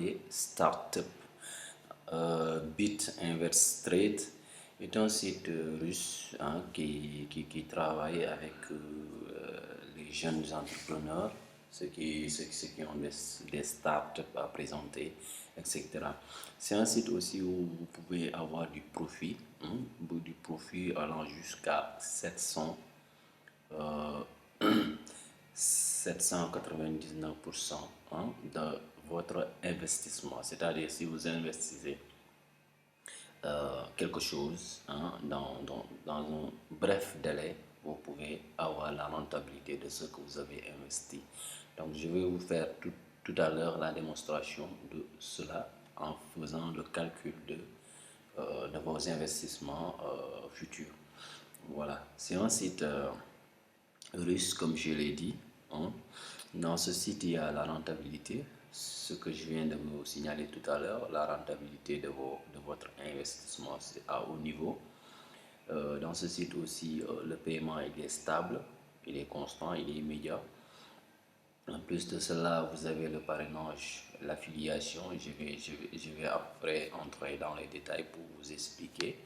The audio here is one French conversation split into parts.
appelé Startup. Bit Trade est un site russe, hein, qui travaille avec les jeunes entrepreneurs, ceux qui ont des startups à présenter, etc. C'est un site aussi où vous pouvez avoir du profit, hein, du profit allant jusqu'à 799%, hein, de votre investissement. C'est-à-dire si vous investissez quelque chose, hein, dans un bref délai, vous pouvez avoir la rentabilité de ce que vous avez investi. Donc je vais vous faire tout à l'heure la démonstration de cela en faisant le calcul de vos investissements futurs. Voilà, c'est un site russe, comme je l'ai dit, hein. Dans ce site, il y a la rentabilité, ce que je viens de vous signaler tout à l'heure, la rentabilité de votre investissement, c'est à haut niveau. Dans ce site aussi, le paiement il est stable, il est constant, il est immédiat. En plus de cela, vous avez le parrainage, l'affiliation. Je vais après entrer dans les détails pour vous expliquer,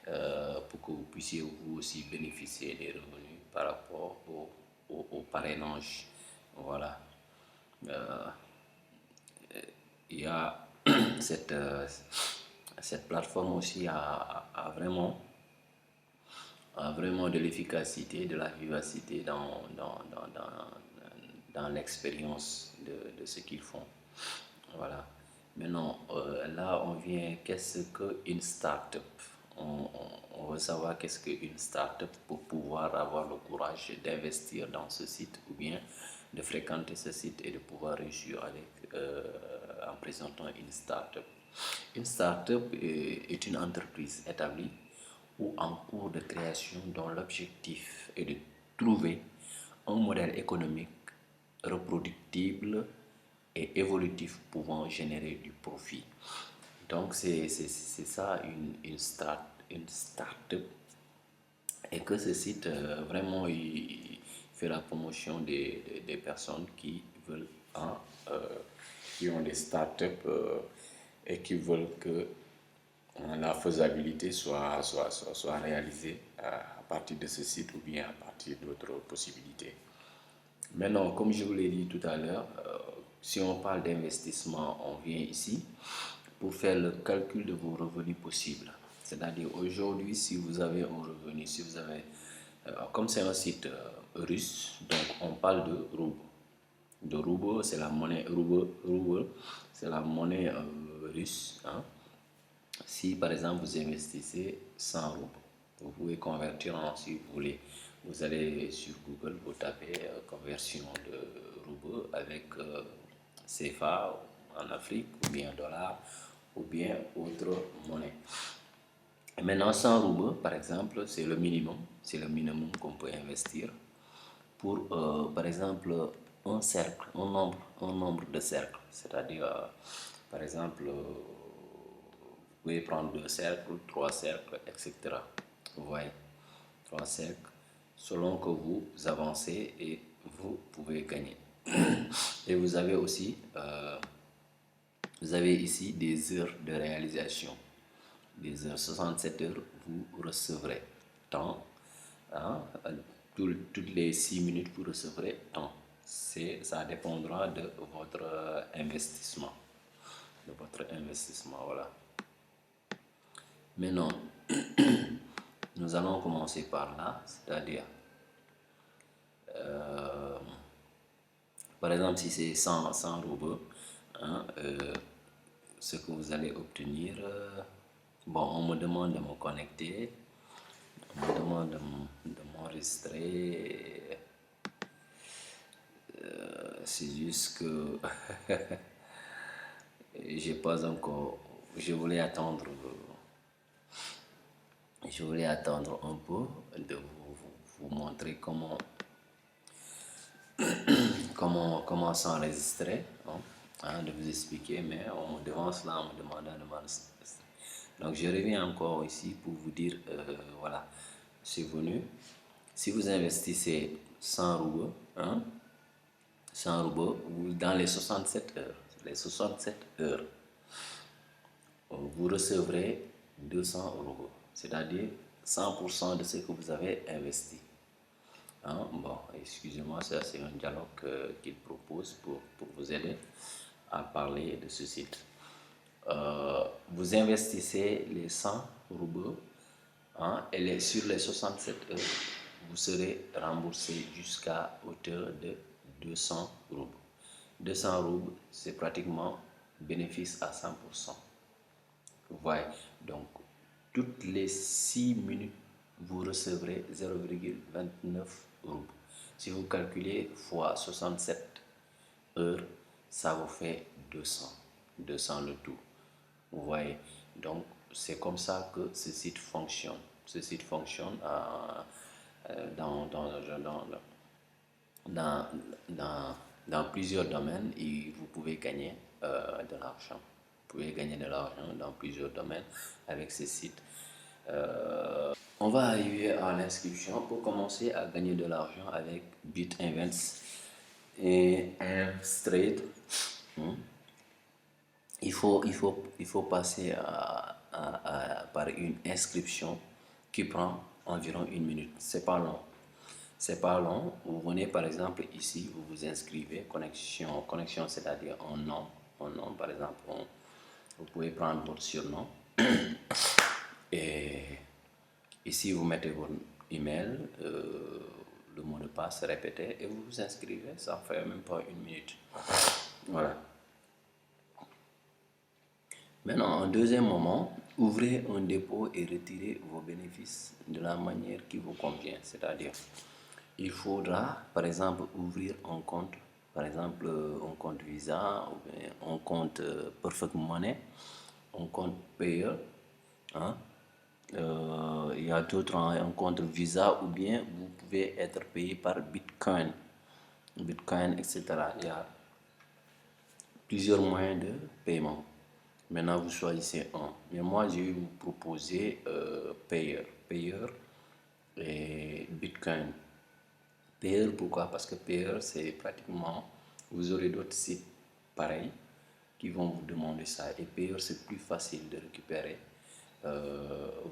pour que vous puissiez vous aussi bénéficier des revenus par rapport au parrainage. Voilà. Euh, il y a cette, cette plateforme aussi a vraiment de l'efficacité, de la vivacité dans l'expérience de ce qu'ils font. Voilà. Maintenant, là, on vient, qu'est-ce qu'une start-up? On veut savoir qu'est-ce qu'une start-up pour pouvoir avoir le courage d'investir dans ce site ou bien de fréquenter ce site et de pouvoir réussir avec, en présentant une start-up. Une start-up est une entreprise établie ou en cours de création dont l'objectif est de trouver un modèle économique reproductible et évolutif pouvant générer du profit. Donc c'est ça une start-up, et que ce site vraiment il fait la promotion des personnes qui veulent, hein, qui ont des start-up, et qui veulent que la faisabilité soit réalisée à partir de ce site ou bien à partir d'autres possibilités. Maintenant, comme je vous l'ai dit tout à l'heure, si on parle d'investissement, on vient ici pour faire le calcul de vos revenus possibles. C'est-à-dire aujourd'hui, si vous avez un revenu, si vous avez, comme c'est un site russe, donc on parle de rouble. De rouble, c'est la monnaie rouble, c'est la monnaie russe, hein. Si par exemple vous investissez 100 roubles, vous pouvez convertir en, si vous voulez, vous allez sur Google, vous tapez conversion de roubles avec CFA en Afrique, ou bien dollar, ou bien autre monnaie. Et maintenant, 100 roubles, par exemple, c'est le minimum qu'on peut investir pour, par exemple, un cercle, un nombre de cercles. C'est-à-dire, par exemple, vous pouvez prendre 2 cercles, 3 cercles, etc. Vous voyez, 3 cercles, selon que vous avancez et vous pouvez gagner. Et vous avez aussi, vous avez ici des heures de réalisation. Des heures, 67 heures, vous recevrez tant, hein, toutes les 6 minutes, vous recevrez tant. Ça dépendra de votre investissement. De votre investissement, voilà. Maintenant, nous allons commencer par là, c'est-à-dire, par exemple, si c'est 100 roubles, hein, ce que vous allez obtenir, bon, on me demande de me connecter, on me demande de m'enregistrer, c'est juste que j'ai pas encore, je voulais attendre un peu de vous montrer comment s'enregistrer, hein, hein, de vous expliquer, mais on me devance là, on me demande de m'enregistrer. Donc je reviens encore ici pour vous dire, voilà, c'est venu. Si vous investissez 100 roubles, hein, 100 roubles dans les 67 heures, les 67 heures, vous recevrez 200 euros, c'est-à-dire 100% de ce que vous avez investi. Hein? Bon, excusez-moi, ça c'est un dialogue qu'il propose pour vous aider à parler de ce site. Vous investissez les 100 roubles, hein, et sur les 67 heures, vous serez remboursé jusqu'à hauteur de 200 roubles. 200 roubles, c'est pratiquement bénéfice à 100%. Vous voyez, donc toutes les 6 minutes, vous recevrez 0,29 roubles. Si vous calculez fois 67 heures, ça vous fait 200 le tout. Vous voyez, donc c'est comme ça que ce site fonctionne. Ce site fonctionne dans, dans, dans, dans, dans plusieurs domaines et vous pouvez gagner de l'argent. Vous pouvez gagner de l'argent dans plusieurs domaines avec ce site. On va arriver à l'inscription pour commencer à gagner de l'argent avec BitInvest et Straight. Il faut passer par une inscription qui prend environ 1 minute. C'est pas long. C'est pas long. Vous venez par exemple ici, vous vous inscrivez, connexion c'est-à-dire un nom, par exemple, vous pouvez prendre votre surnom et ici vous mettez votre email, le mot de passe répété et vous vous inscrivez. Ça fait même pas 1 minute. Voilà. Maintenant, en deuxième moment, ouvrez un dépôt et retirez vos bénéfices de la manière qui vous convient. C'est-à-dire, il faudra, par exemple, ouvrir un compte, par exemple, un compte Visa, ou bien un compte Perfect Money, un compte Payer. Hein? Il y a d'autres, un compte Visa, ou bien vous pouvez être payé par Bitcoin, etc. Il y a plusieurs moyens de paiement. Maintenant, vous choisissez un. Mais moi, je vais vous proposer Payer et Bitcoin. Payer, pourquoi? Parce que Payer, c'est pratiquement, vous aurez d'autres sites pareils qui vont vous demander ça. Et Payer, c'est plus facile de récupérer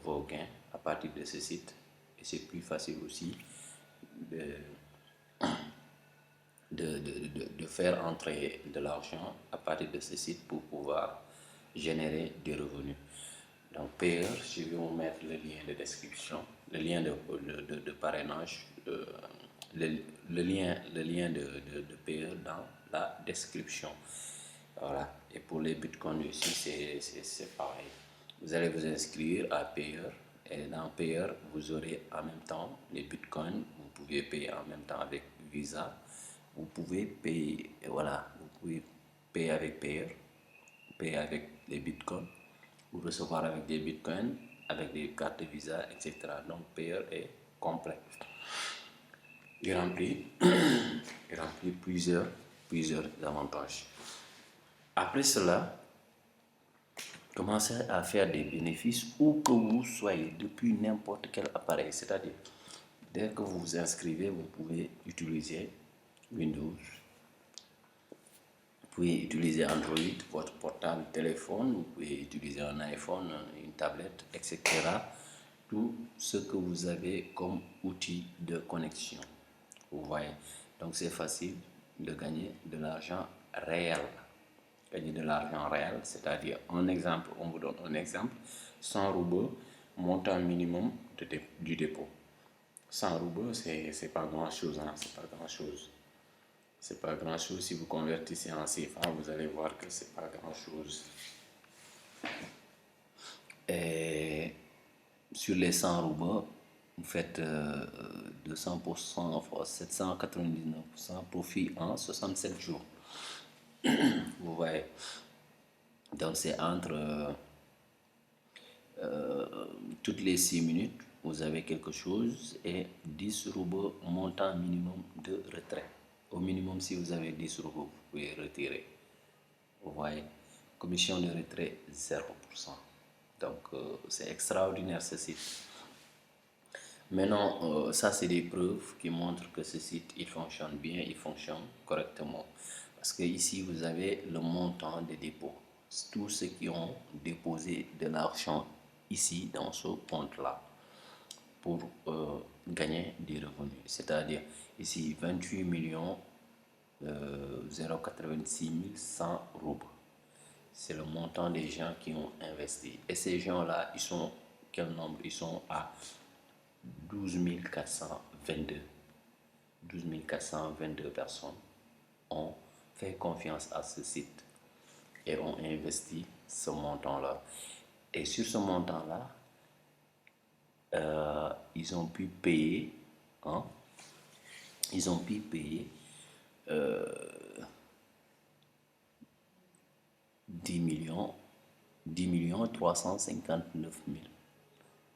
vos gains à partir de ce site. Et c'est plus facile aussi de faire entrer de l'argent à partir de ce site pour pouvoir générer des revenus. Donc Payer, je vais vous mettre le lien de description, le lien de parrainage, le lien de Payer dans la description. Voilà. Et pour les bitcoins aussi, c'est pareil. Vous allez vous inscrire à Payer et dans Payer, vous aurez en même temps les bitcoins. Vous pouvez payer en même temps avec Visa. Vous pouvez payer, voilà, vous pouvez payer avec Payer, payer avec les bitcoins, ou recevoir avec des bitcoins, avec des cartes de Visa, etc. Donc Payer est complet. Il remplit plusieurs avantages. Après cela, commencez à faire des bénéfices où que vous soyez, depuis n'importe quel appareil. C'est-à-dire, dès que vous vous inscrivez, vous pouvez utiliser Windows, vous pouvez utiliser Android, votre portable téléphone, vous pouvez utiliser un iPhone, une tablette, etc. Tout ce que vous avez comme outil de connexion. Vous voyez, donc c'est facile de gagner de l'argent réel. Gagner de l'argent réel, c'est-à-dire un exemple, on vous donne un exemple, 100 roubles, montant minimum du dépôt. 100 roubles, c'est pas grand-chose, hein, c'est pas grand-chose. C'est pas grand-chose. Si vous convertissez en CFA, vous allez voir que c'est pas grand-chose. Et sur les 100 roubles, vous faites 200% fois 799%, profit en 67 jours. Vous voyez. Donc c'est entre toutes les 6 minutes, vous avez quelque chose et 10 roubles montant minimum de retrait. Au minimum, si vous avez 10 roubles, vous pouvez retirer. Vous voyez, commission de retrait 0%. Donc c'est extraordinaire ce site. Maintenant, ça c'est des preuves qui montrent que ce site il fonctionne bien, il fonctionne correctement. Parce que ici, vous avez le montant des dépôts. Tous ceux qui ont déposé de l'argent ici dans ce compte-là pour gagner des revenus. C'est-à-dire ici 28 millions 086 100 roubles. C'est le montant des gens qui ont investi. Et ces gens-là, ils sont quel nombre? Ils sont à 12 422. 12 422 personnes ont fait confiance à ce site et ont investi ce montant-là. Et sur ce montant-là, ils ont pu payer, hein, ils ont pu payer 10 millions, 10 millions 359 000.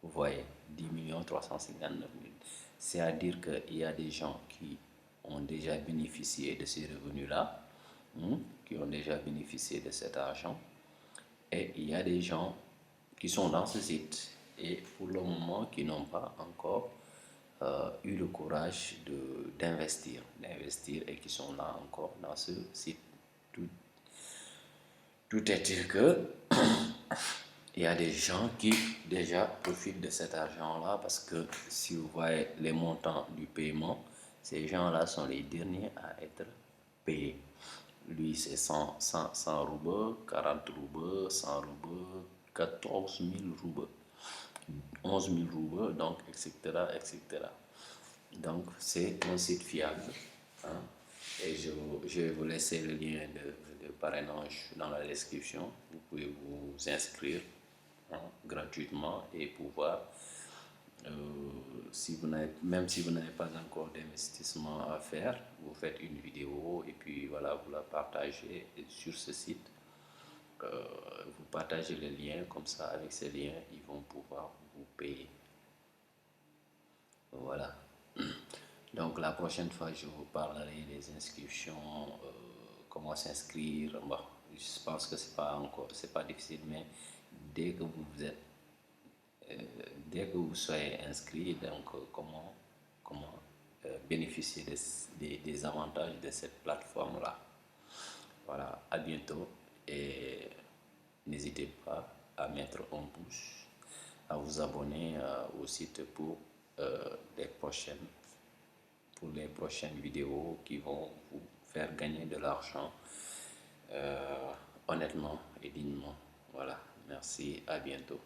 Vous voyez, 10 millions 359 000. C'est-à-dire qu'il y a des gens qui ont déjà bénéficié de ces revenus-là, qui ont déjà bénéficié de cet argent, et il y a des gens qui sont dans ce site et pour le moment qui n'ont pas encore eu le courage d'investir et qui sont là encore dans ce site. Tout est-il que il y a des gens qui déjà profitent de cet argent-là parce que si vous voyez les montants du paiement, ces gens-là sont les derniers à être payés. Lui, c'est 100 roubles, 40 roubles, 100 roubles, 14 000 roubles, 11 000 roubles, donc, etc., etc. Donc, c'est un site fiable. Hein. Et je vais vous laisser le lien de parrainage dans la description. Vous pouvez vous inscrire, hein, gratuitement et pouvoir, même si vous n'avez pas encore d'investissement à faire, vous faites une vidéo et puis voilà, vous la partagez sur ce site. Vous partagez les liens, comme ça, avec ces liens, ils vont pouvoir vous payer. Voilà. Donc la prochaine fois, je vous parlerai des inscriptions, comment s'inscrire. Bon, je pense que c'est pas difficile, mais dès que vous êtes, dès que vous soyez inscrit, donc comment bénéficier des avantages de cette plateforme-là. Voilà, à bientôt et n'hésitez pas à mettre un pouce, à vous abonner au site pour les prochaines vidéos qui vont vous faire gagner de l'argent honnêtement et dignement. Voilà, merci, à bientôt.